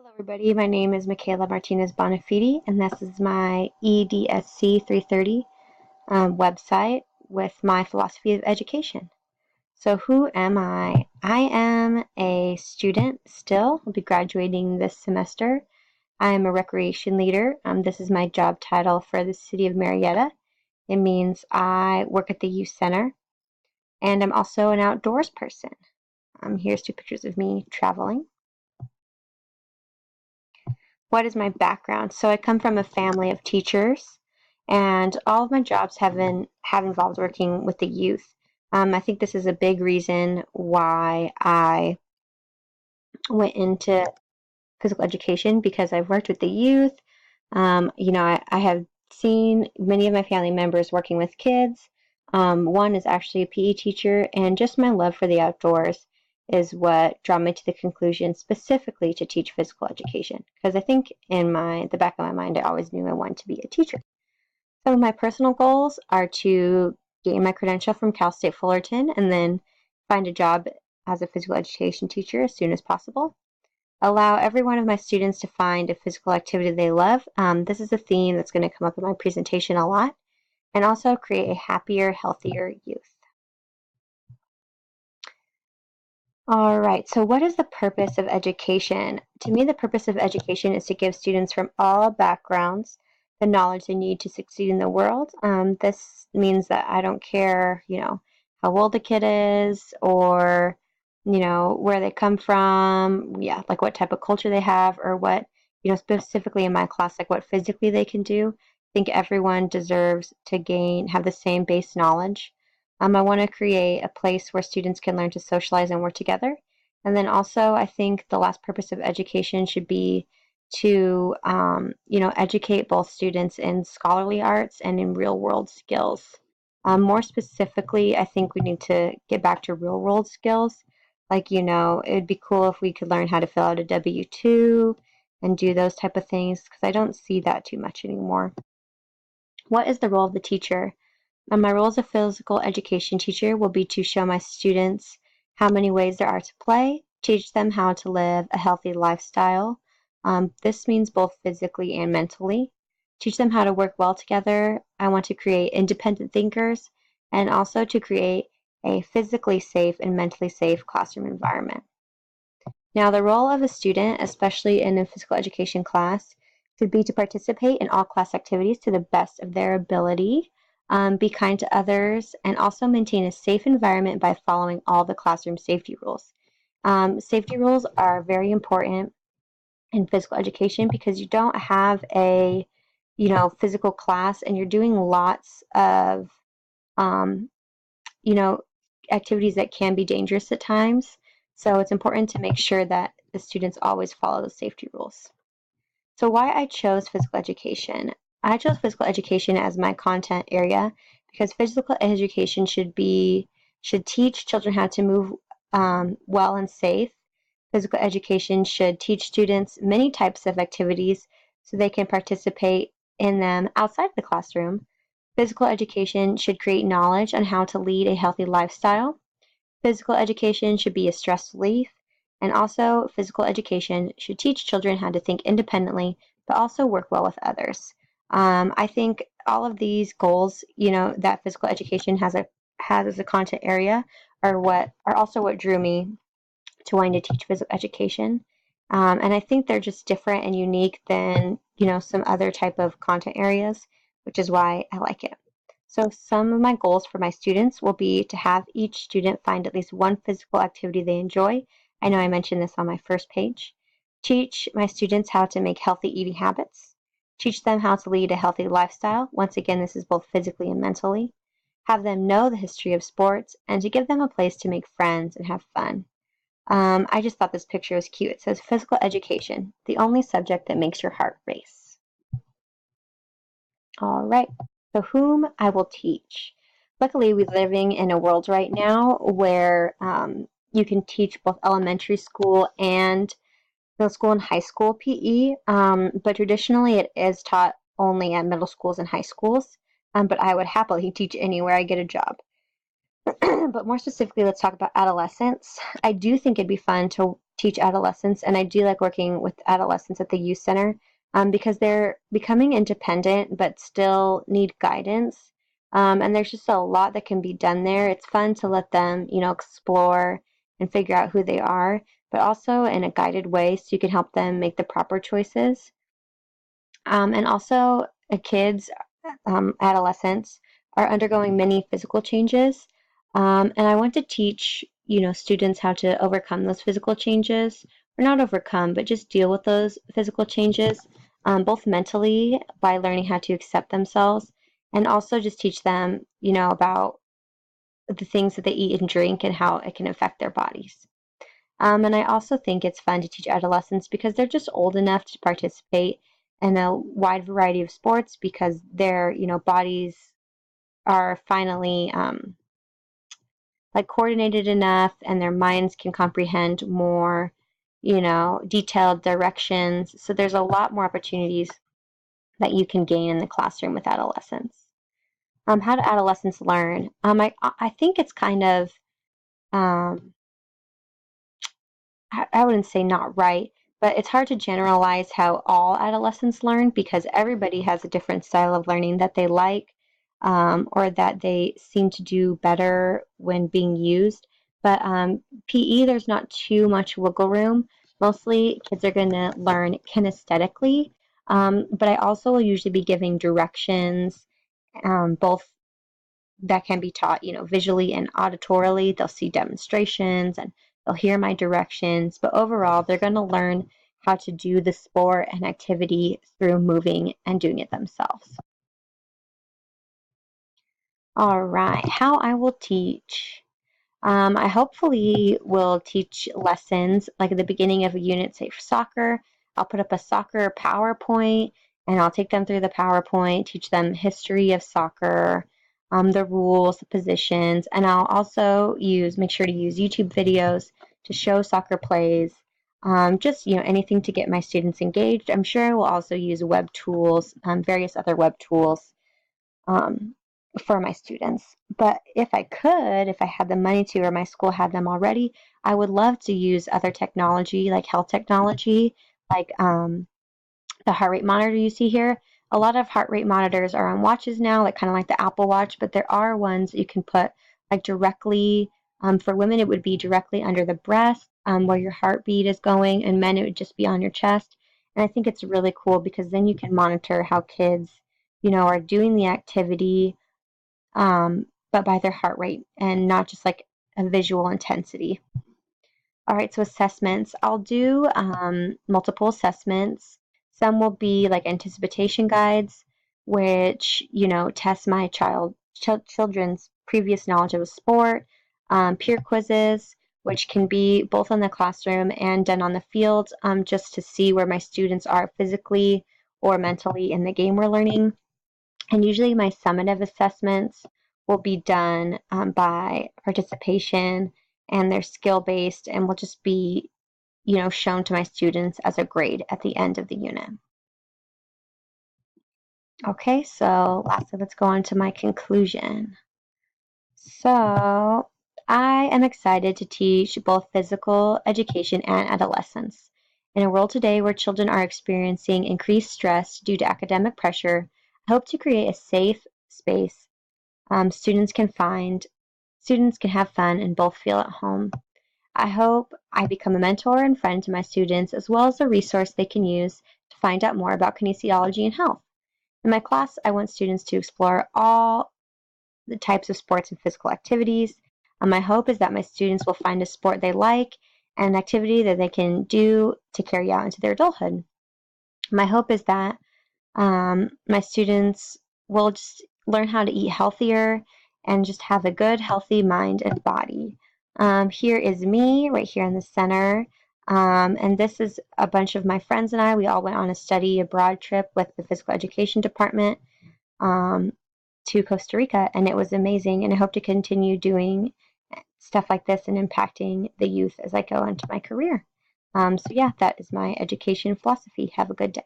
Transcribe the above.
Hello, everybody. My name is Michaela Martinez Bonafide, and this is my EDSC 330 website with my philosophy of education. So, who am I? I am a student still. I'll be graduating this semester. I am a recreation leader. This is my job title for the city of Marietta. It means I work at the youth center, and I'm also an outdoors person. Here's two pictures of me traveling. What is my background? So I come from a family of teachers, and all of my jobs have involved working with the youth. I think this is a big reason why I went into physical education because I've worked with the youth. I have seen many of my family members working with kids. One is actually a PE teacher, and just my love for the outdoors is what drew me to the conclusion specifically to teach physical education. Because I think in the back of my mind, I always knew I wanted to be a teacher. Some of my personal goals are to gain my credential from Cal State Fullerton and then find a job as a physical education teacher as soon as possible. Allow every one of my students to find a physical activity they love. This is a theme that's going to come up in my presentation a lot. And also create a happier, healthier youth. All right, so what is the purpose of education? To me, the purpose of education is to give students from all backgrounds the knowledge they need to succeed in the world. This means that I don't care, how old the kid is or, where they come from, like what type of culture they have or what, specifically in my class, like what physically they can do. I think everyone deserves to have the same base knowledge. I want to create a place where students can learn to socialize and work together. And then also, I think the last purpose of education should be to, educate both students in scholarly arts and in real world skills. More specifically, I think we need to get back to real world skills. Like, it'd be cool if we could learn how to fill out a W-2 and do those type of things because I don't see that too much anymore. What is the role of the teacher? My role as a physical education teacher will be to show my students how many ways there are to play, teach them how to live a healthy lifestyle. This means both physically and mentally. Teach them how to work well together. I want to create independent thinkers and also to create a physically safe and mentally safe classroom environment. Now, the role of a student, especially in a physical education class, should be to participate in all class activities to the best of their ability, be kind to others, and also maintain a safe environment by following all the classroom safety rules. Safety rules are very important in physical education because you don't have a, physical class and you're doing lots of, um, you know, activities that can be dangerous at times. So it's important to make sure that the students always follow the safety rules. So why I chose physical education. I chose physical education as my content area because physical education should teach children how to move well and safe. Physical education should teach students many types of activities so they can participate in them outside the classroom. Physical education should create knowledge on how to lead a healthy lifestyle. Physical education should be a stress relief. And also, physical education should teach children how to think independently, but also work well with others. I think all of these goals, that physical education has as a content area, are also what drew me to wanting to teach physical education. And I think they're just different and unique than, some other type of content areas, which is why I like it. So some of my goals for my students will be to have each student find at least one physical activity they enjoy. I know I mentioned this on my first page. Teach my students how to make healthy eating habits. Teach them how to lead a healthy lifestyle. Once again, this is both physically and mentally. Have them know the history of sports and to give them a place to make friends and have fun. I just thought this picture was cute. It says physical education, the only subject that makes your heart race. All right, so whom I will teach. Luckily, we're living in a world right now where you can teach both elementary school and middle school and high school PE, but traditionally it is taught only at middle schools and high schools, but I would happily teach anywhere I get a job. But more specifically, let's talk about adolescence. I do think it'd be fun to teach adolescents, and I do like working with adolescents at the youth center because they're becoming independent but still need guidance. And there's just a lot that can be done there. It's fun to let them, explore and figure out who they are, but also in a guided way so you can help them make the proper choices. And also, kids, adolescents are undergoing many physical changes. And I want to teach, students how to overcome those physical changes, or not overcome, but just deal with those physical changes, both mentally by learning how to accept themselves, and also just teach them, about the things that they eat and drink and how it can affect their bodies. And I also think it's fun to teach adolescents because they're just old enough to participate in a wide variety of sports because their, bodies are finally like coordinated enough and their minds can comprehend more, detailed directions. So there's a lot more opportunities that you can gain in the classroom with adolescents. How do adolescents learn? I think it's kind of um, I wouldn't say not right, but it's hard to generalize how all adolescents learn because everybody has a different style of learning that they like, or that they seem to do better when being used. But PE, there's not too much wiggle room. Mostly kids are going to learn kinesthetically, but I also will usually be giving directions, both that can be taught, visually and auditorily. They'll see demonstrations and they'll hear my directions, but overall, they're going to learn how to do the sport and activity through moving and doing it themselves. All right, how I will teach. I hopefully will teach lessons like at the beginning of a unit, say for soccer. I'll put up a soccer PowerPoint and I'll take them through the PowerPoint, teach them history of soccer, the rules, the positions, and I'll also make sure to use YouTube videos to show soccer plays. Just anything to get my students engaged. I'm sure I will also use web tools, various other web tools, um, for my students. But if I had the money to, or my school had them already, I would love to use other technology, like health technology, like the heart rate monitor you see here. A lot of heart rate monitors are on watches now, like kind of like the Apple Watch, but there are ones that you can put like directly, for women, it would be directly under the breast, where your heartbeat is going, and men, it would just be on your chest. And I think it's really cool because then you can monitor how kids, are doing the activity, but by their heart rate and not just like a visual intensity. All right, so assessments. I'll do multiple assessments. Some will be like anticipation guides, which, test my children's previous knowledge of a sport, peer quizzes, which can be both in the classroom and done on the field, just to see where my students are physically or mentally in the game we're learning. And usually my summative assessments will be done by participation and they're skill based and will just be, shown to my students as a grade at the end of the unit. Okay, so lastly, let's go on to my conclusion. So I am excited to teach both physical education and adolescence. In a world today where children are experiencing increased stress due to academic pressure, I hope to create a safe space students can have fun and both feel at home. I hope I become a mentor and friend to my students as well as a resource they can use to find out more about kinesiology and health. In my class, I want students to explore all the types of sports and physical activities. My hope is that my students will find a sport they like and an activity that they can do to carry out into their adulthood. My hope is that my students will just learn how to eat healthier and just have a good, healthy mind and body. Here is me right here in the center. And this is a bunch of my friends and I. We all went on a study abroad trip with the physical education department to Costa Rica, and it was amazing. And I hope to continue doing stuff like this and impacting the youth as I go into my career. So, yeah, that is my education philosophy. Have a good day.